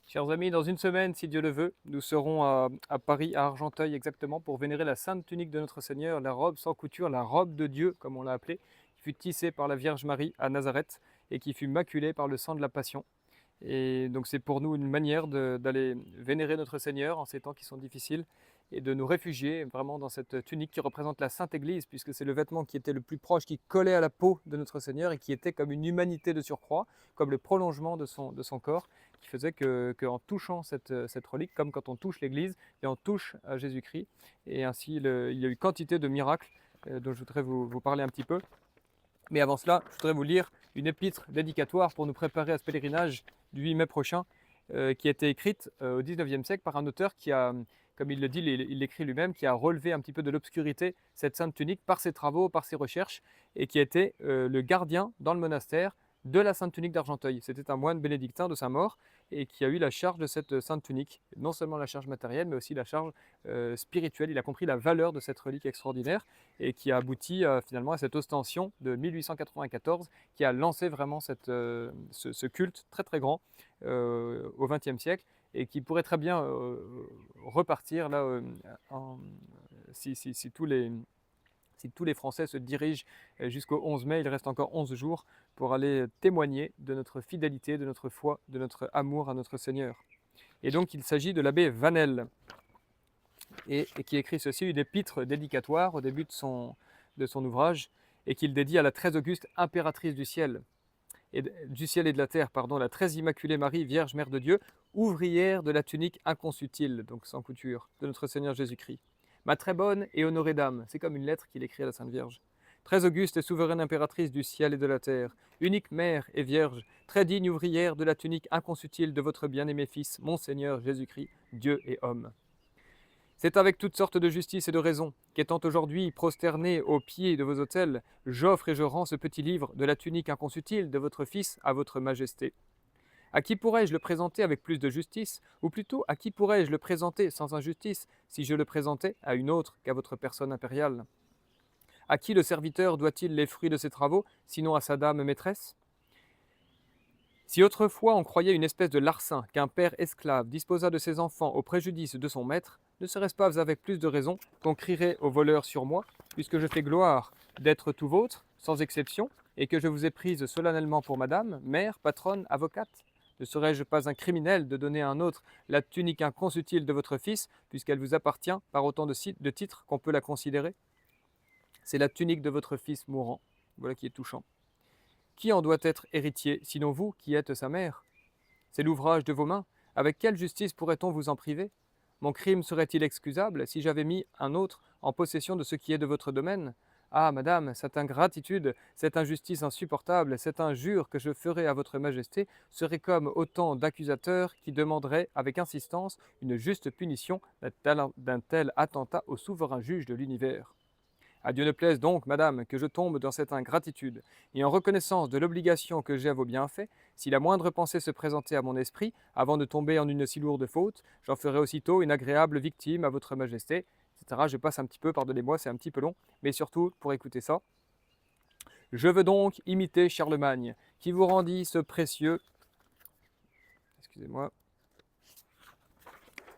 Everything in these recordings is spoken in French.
Chers amis, dans une semaine, si Dieu le veut, nous serons à Paris, à Argenteuil exactement, pour vénérer la sainte tunique de notre Seigneur, la robe sans couture, la robe de Dieu, comme on l'a appelée, qui fut tissée par la Vierge Marie à Nazareth et qui fut maculée par le sang de la Passion. Et donc c'est pour nous une manière d'aller vénérer notre Seigneur en ces temps qui sont difficiles et de nous réfugier vraiment dans cette tunique qui représente la Sainte Église, puisque c'est le vêtement qui était le plus proche, qui collait à la peau de notre Seigneur et qui était comme une humanité de surcroît, comme le prolongement de son corps, qui faisait qu'en touchant cette relique, comme quand on touche l'Église, et on touche à Jésus-Christ. Et ainsi, il y a eu quantité de miracles dont je voudrais vous parler un petit peu. Mais avant cela, je voudrais vous lire une épître dédicatoire pour nous préparer à ce pèlerinage du 8 mai prochain, qui a été écrite au 19e siècle par un auteur qui a, comme il le dit, il l'écrit lui-même, qui a relevé un petit peu de l'obscurité cette sainte tunique par ses travaux, par ses recherches, et qui a été le gardien dans le monastère de la sainte tunique d'Argenteuil. C'était un moine bénédictin de sa mort et qui a eu la charge de cette sainte tunique, non seulement la charge matérielle, mais aussi la charge spirituelle. Il a compris la valeur de cette relique extraordinaire et qui a abouti finalement à cette ostension de 1894 qui a lancé vraiment ce culte très très grand au XXe siècle et qui pourrait très bien repartir là, si tous les Français se dirigent jusqu'au 11 mai, il reste encore 11 jours pour aller témoigner de notre fidélité, de notre foi, de notre amour à notre Seigneur. Et donc il s'agit de l'abbé Vanel, et qui écrit ceci, une épître dédicatoire au début de son ouvrage, et qu'il dédie à la très auguste impératrice du ciel et de la terre, pardon, la très immaculée Marie, Vierge Mère de Dieu, ouvrière de la tunique inconsutile, donc sans couture, de notre Seigneur Jésus-Christ. Ma très bonne et honorée dame, c'est comme une lettre qu'il écrit à la Sainte Vierge. Très auguste et souveraine impératrice du ciel et de la terre, unique mère et vierge, très digne ouvrière de la tunique inconsutile de votre bien-aimé Fils, mon Seigneur Jésus-Christ, Dieu et homme. C'est avec toutes sortes de justice et de raison qu'étant aujourd'hui prosterné aux pieds de vos autels, j'offre et je rends ce petit livre de la tunique inconsutile de votre Fils à votre Majesté. À qui pourrais-je le présenter avec plus de justice, ou plutôt à qui pourrais-je le présenter sans injustice, si je le présentais à une autre qu'à votre personne impériale? À qui le serviteur doit-il les fruits de ses travaux, sinon à sa dame maîtresse? Si autrefois on croyait une espèce de larcin qu'un père esclave disposa de ses enfants au préjudice de son maître, ne serait-ce pas avec plus de raison qu'on crierait aux voleurs sur moi, puisque je fais gloire d'être tout vôtre, sans exception, et que je vous ai prise solennellement pour madame, mère, patronne, avocate? Ne serais-je pas un criminel de donner à un autre la tunique inconsutile de votre fils, puisqu'elle vous appartient par autant de titres qu'on peut la considérer? C'est la tunique de votre fils mourant. Voilà qui est touchant. Qui en doit être héritier, sinon vous qui êtes sa mère? C'est l'ouvrage de vos mains. Avec quelle justice pourrait-on vous en priver? Mon crime serait-il excusable si j'avais mis un autre en possession de ce qui est de votre domaine? Ah, madame, cette ingratitude, cette injustice insupportable, cette injure que je ferais à votre majesté serait comme autant d'accusateurs qui demanderaient avec insistance une juste punition d'un tel attentat au souverain juge de l'univers. À Dieu ne plaise donc, madame, que je tombe dans cette ingratitude, et en reconnaissance de l'obligation que j'ai à vos bienfaits, si la moindre pensée se présentait à mon esprit, avant de tomber en une si lourde faute, j'en ferai aussitôt une agréable victime à votre majesté, etc. Je passe un petit peu, pardonnez-moi, c'est un petit peu long, mais surtout, pour écouter ça, je veux donc imiter Charlemagne, qui vous rendit excusez-moi,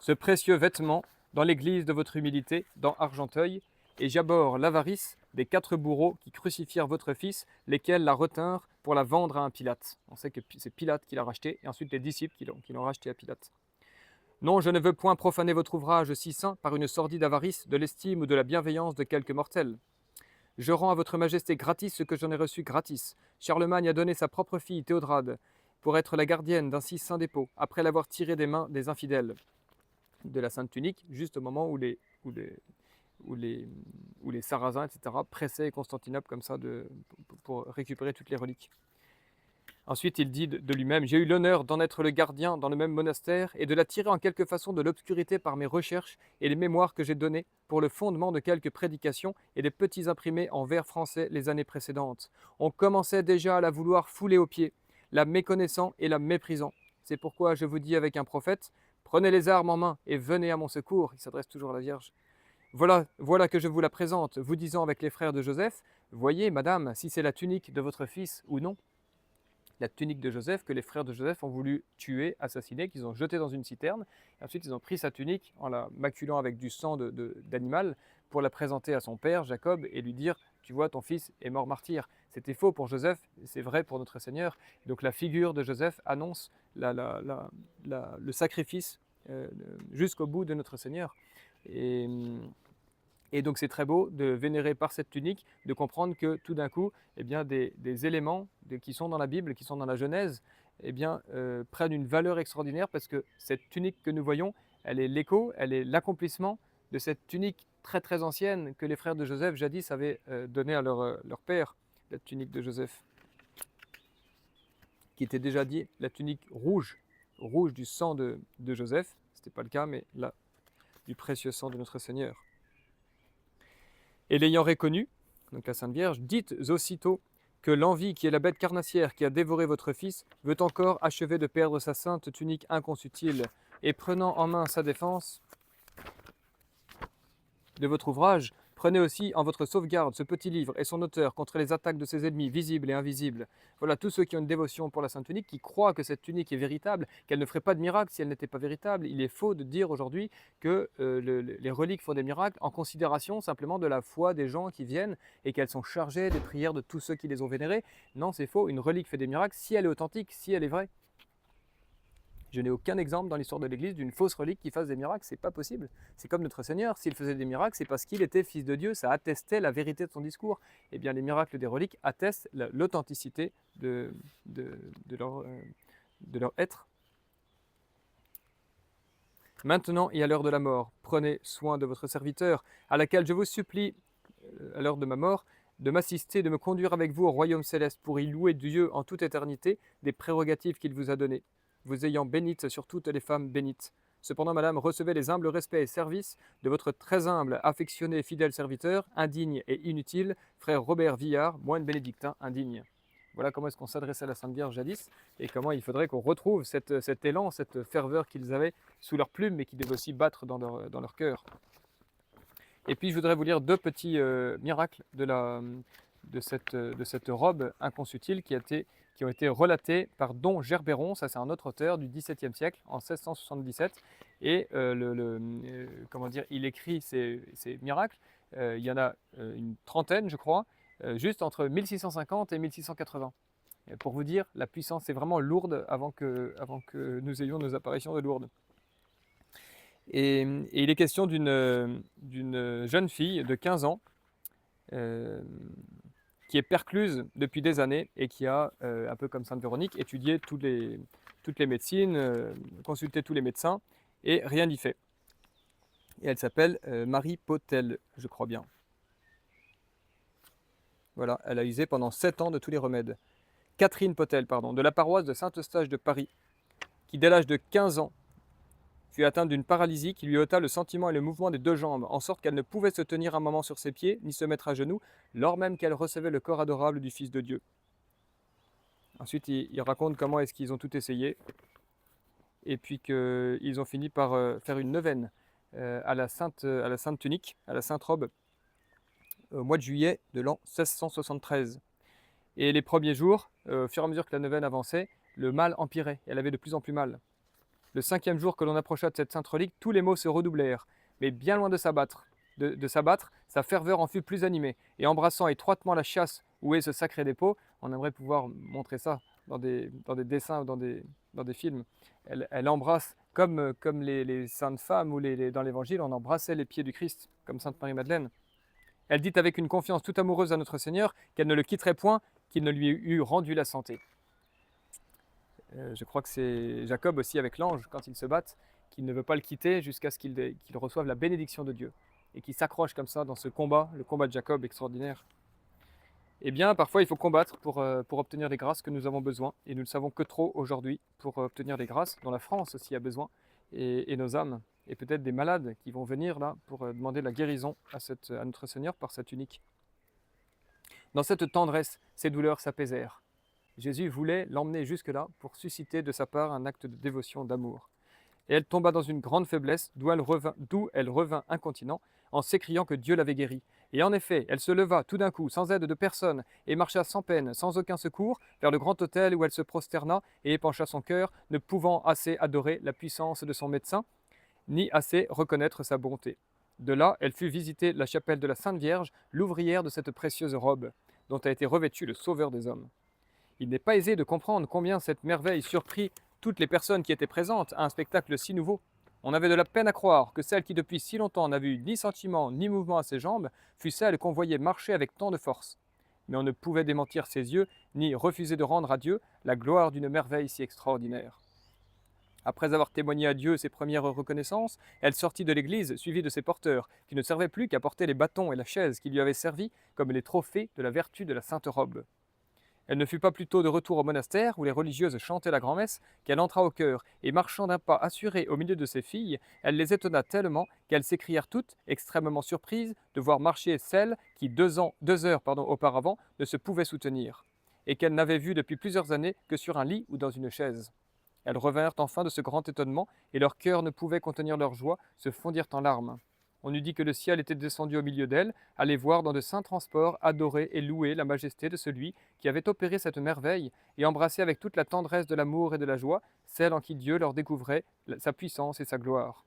ce précieux vêtement dans l'église de votre humilité, dans Argenteuil, et j'abhorre l'avarice des 4 bourreaux qui crucifièrent votre fils, lesquels la retinrent pour la vendre à un Pilate. On sait que c'est Pilate qui l'a racheté, et ensuite les disciples qui l'ont racheté à Pilate. Non, je ne veux point profaner votre ouvrage si saint par une sordide avarice de l'estime ou de la bienveillance de quelques mortels. Je rends à votre majesté gratis ce que j'en ai reçu gratis. Charlemagne a donné sa propre fille, Théodrade, pour être la gardienne d'un si saint dépôt, après l'avoir tirée des mains des infidèles de la Sainte Tunique, juste au moment où les Sarrasins, etc., pressaient Constantinople comme ça pour récupérer toutes les reliques. Ensuite, il dit de lui-même, j'ai eu l'honneur d'en être le gardien dans le même monastère et de la tirer en quelque façon de l'obscurité par mes recherches et les mémoires que j'ai donnés pour le fondement de quelques prédications et des petits imprimés en vers français les années précédentes. On commençait déjà à la vouloir fouler aux pieds, la méconnaissant et la méprisant. C'est pourquoi je vous dis avec un prophète, prenez les armes en main et venez à mon secours. Il s'adresse toujours à la Vierge. Voilà que je vous la présente, vous disant avec les frères de Joseph, voyez, madame, si c'est la tunique de votre fils ou non. la tunique de Joseph, que les frères de Joseph ont voulu tuer, assassiner, qu'ils ont jeté dans une citerne. Et ensuite, ils ont pris sa tunique en la maculant avec du sang d'animal pour la présenter à son père, Jacob, et lui dire, tu vois, ton fils est mort martyr. C'était faux pour Joseph, c'est vrai pour notre Seigneur. Donc la figure de Joseph annonce le sacrifice jusqu'au bout de notre Seigneur. Et donc c'est très beau de vénérer par cette tunique, de comprendre que tout d'un coup, eh bien, des éléments qui sont dans la Bible, qui sont dans la Genèse, eh bien, prennent une valeur extraordinaire parce que cette tunique que nous voyons, elle est l'écho, elle est l'accomplissement de cette tunique très très ancienne que les frères de Joseph jadis avaient donnée à leur père, la tunique de Joseph, qui était déjà dit la tunique rouge, rouge du sang de Joseph, ce n'était pas le cas, mais là, du précieux sang de notre Seigneur. Et l'ayant reconnu, donc la Sainte Vierge, dites aussitôt que l'envie qui est la bête carnassière qui a dévoré votre fils veut encore achever de perdre sa sainte tunique inconsutile, et prenant en main sa défense de votre ouvrage, prenez aussi en votre sauvegarde ce petit livre et son auteur contre les attaques de ses ennemis visibles et invisibles. Voilà, tous ceux qui ont une dévotion pour la Sainte Tunique, qui croient que cette tunique est véritable, qu'elle ne ferait pas de miracle si elle n'était pas véritable. Il est faux de dire aujourd'hui que les reliques font des miracles en considération simplement de la foi des gens qui viennent et qu'elles sont chargées des prières de tous ceux qui les ont vénérées. Non, c'est faux, une relique fait des miracles si elle est authentique, si elle est vraie. Je n'ai aucun exemple dans l'histoire de l'Église d'une fausse relique qui fasse des miracles, c'est pas possible. C'est comme notre Seigneur, s'il faisait des miracles, c'est parce qu'il était fils de Dieu, ça attestait la vérité de son discours. Eh bien, les miracles des reliques attestent l'authenticité de leur être. Maintenant et à l'heure de la mort, prenez soin de votre serviteur, à laquelle je vous supplie, à l'heure de ma mort, de m'assister, de me conduire avec vous au royaume céleste pour y louer Dieu en toute éternité des prérogatives qu'il vous a données, vous ayant bénite sur toutes les femmes bénites. Cependant, madame, recevez les humbles respects et services de votre très humble, affectionné et fidèle serviteur, indigne et inutile, frère Robert Villard, moine bénédictin indigne. Voilà comment est-ce qu'on s'adressait à la Sainte Vierge jadis, et comment il faudrait qu'on retrouve cet élan, cette ferveur qu'ils avaient sous leur plume, mais qui devait aussi battre dans leur cœur. Et puis je voudrais vous lire deux petits miracles de cette robe inconsutile qui ont été relatés par Don Gerbéron, ça c'est un autre auteur du XVIIe siècle, en 1677. Et comment dire, il écrit ces miracles, il y en a une trentaine je crois, juste entre 1650 et 1680. Et pour vous dire, la puissance est vraiment lourde avant que nous ayons nos apparitions de Lourdes. Et il est question d'une jeune fille de 15 ans qui est percluse depuis des années et qui a, un peu comme Sainte Véronique, étudié toutes les médecines, consulté tous les médecins, et rien n'y fait. Et elle s'appelle Marie Potel, je crois bien. Voilà, elle a usé pendant 7 ans de tous les remèdes. Catherine Potel, pardon, de la paroisse de Saint-Eustache de Paris, qui dès l'âge de 15 ans fut atteinte d'une paralysie qui lui ôta le sentiment et le mouvement des deux jambes, en sorte qu'elle ne pouvait se tenir un moment sur ses pieds, ni se mettre à genoux, lors même qu'elle recevait le corps adorable du Fils de Dieu. Ensuite, il raconte comment est-ce qu'ils ont tout essayé, et puis qu'ils ont fini par faire une neuvaine à la sainte tunique, à la sainte robe, au mois de juillet de l'an 1673. Et les premiers jours, au fur et à mesure que la neuvaine avançait, le mal empirait, elle avait de plus en plus mal. Le 5e jour que l'on approcha de cette sainte relique, tous les maux se redoublèrent, mais bien loin de s'abattre, sa ferveur en fut plus animée, et embrassant étroitement la châsse où est ce sacré dépôt, on aimerait pouvoir montrer ça dans des dessins ou dans des films. Elle embrasse, comme les saintes femmes ou dans l'évangile, on embrassait les pieds du Christ, comme Sainte Marie-Madeleine. Elle dit avec une confiance tout amoureuse à notre Seigneur qu'elle ne le quitterait point, qu'il ne lui eût rendu la santé. Je crois que c'est Jacob aussi avec l'ange, quand ils se battent, qu'il ne veut pas le quitter jusqu'à ce qu'il reçoive la bénédiction de Dieu, et qu'il s'accroche comme ça dans ce combat, le combat de Jacob extraordinaire. Eh bien, parfois il faut combattre pour obtenir les grâces que nous avons besoin, et nous ne savons que trop aujourd'hui pour obtenir les grâces dont la France aussi a besoin, et nos âmes, et peut-être des malades qui vont venir là pour demander la guérison à notre Seigneur par sa tunique. Dans cette tendresse, ces douleurs s'apaisèrent. Jésus voulait l'emmener jusque-là pour susciter de sa part un acte de dévotion, d'amour. Et elle tomba dans une grande faiblesse, d'où elle revint incontinent, en s'écriant que Dieu l'avait guérie. Et en effet, elle se leva tout d'un coup, sans aide de personne, et marcha sans peine, sans aucun secours, vers le grand autel où elle se prosterna et épancha son cœur, ne pouvant assez adorer la puissance de son médecin, ni assez reconnaître sa bonté. De là, elle fut visiter la chapelle de la Sainte Vierge, l'ouvrière de cette précieuse robe, dont a été revêtu le Sauveur des hommes. Il n'est pas aisé de comprendre combien cette merveille surprit toutes les personnes qui étaient présentes à un spectacle si nouveau. On avait de la peine à croire que celle qui depuis si longtemps n'avait eu ni sentiment ni mouvement à ses jambes fût celle qu'on voyait marcher avec tant de force. Mais on ne pouvait démentir ses yeux, ni refuser de rendre à Dieu la gloire d'une merveille si extraordinaire. Après avoir témoigné à Dieu ses premières reconnaissances, elle sortit de l'église suivie de ses porteurs, qui ne servaient plus qu'à porter les bâtons et la chaise qui lui avaient servi comme les trophées de la vertu de la sainte robe. Elle ne fut pas plus tôt de retour au monastère, où les religieuses chantaient la grand-messe, qu'elle entra au chœur, et marchant d'un pas assuré au milieu de ses filles, elle les étonna tellement qu'elles s'écrièrent toutes, extrêmement surprises, de voir marcher celle qui 2 heures auparavant ne se pouvait soutenir, et qu'elles n'avaient vue depuis plusieurs années que sur un lit ou dans une chaise. Elles revinrent enfin de ce grand étonnement, et leur cœur ne pouvait contenir leur joie, se fondirent en larmes. On eût dit que le ciel était descendu au milieu d'elles, à les voir dans de saints transports adorer et louer la majesté de celui qui avait opéré cette merveille, et embrasser avec toute la tendresse de l'amour et de la joie celle en qui Dieu leur découvrait sa puissance et sa gloire.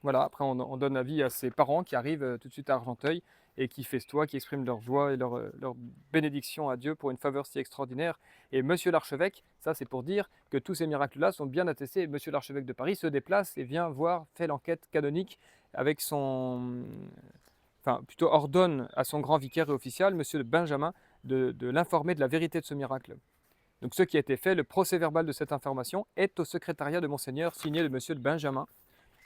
Voilà, après on donne avis à ces parents qui arrivent tout de suite à Argenteuil et qui festoient, qui expriment leur joie et leur bénédiction à Dieu pour une faveur si extraordinaire. Et Monsieur l'archevêque, ça c'est pour dire que tous ces miracles-là sont bien attestés. Monsieur l'archevêque de Paris se déplace et vient voir, fait l'enquête canonique avec son... Enfin, plutôt ordonne à son grand vicaire et official, Monsieur Benjamin, de l'informer de la vérité de ce miracle. Donc ce qui a été fait, le procès-verbal de cette information est au secrétariat de Monseigneur, signé de Monsieur Benjamin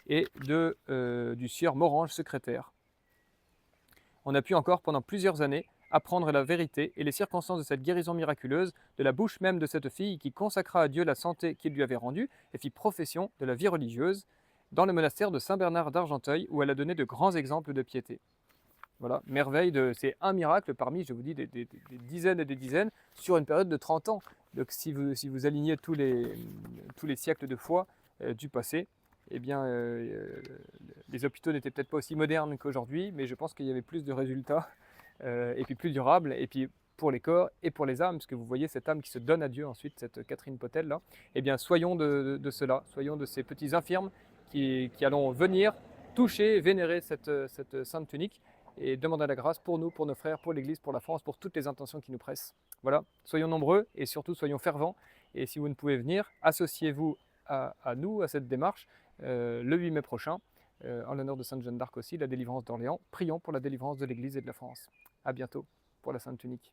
et du sieur Morange, secrétaire. On a pu encore, pendant plusieurs années, apprendre la vérité et les circonstances de cette guérison miraculeuse de la bouche même de cette fille qui consacra à Dieu la santé qu'il lui avait rendue et fit profession de la vie religieuse dans le monastère de Saint-Bernard d'Argenteuil où elle a donné de grands exemples de piété. Voilà, merveille, c'est un miracle parmi, je vous dis, des dizaines et des dizaines sur une période de 30 ans. Donc si vous alignez tous les siècles de foi du passé, eh bien, les hôpitaux n'étaient peut-être pas aussi modernes qu'aujourd'hui, mais je pense qu'il y avait plus de résultats, et puis plus durables, et puis pour les corps et pour les âmes, parce que vous voyez cette âme qui se donne à Dieu ensuite, cette Catherine Potel là, eh bien soyons de cela, soyons de ces petits infirmes qui allons venir toucher, vénérer cette sainte tunique, et demander la grâce pour nous, pour nos frères, pour l'Église, pour la France, pour toutes les intentions qui nous pressent. Voilà, soyons nombreux et surtout soyons fervents, et si vous ne pouvez venir, associez-vous à nous, à cette démarche, le 8 mai prochain, en l'honneur de Sainte Jeanne d'Arc aussi, la délivrance d'Orléans. Prions pour la délivrance de l'Église et de la France. À bientôt pour la Sainte Tunique.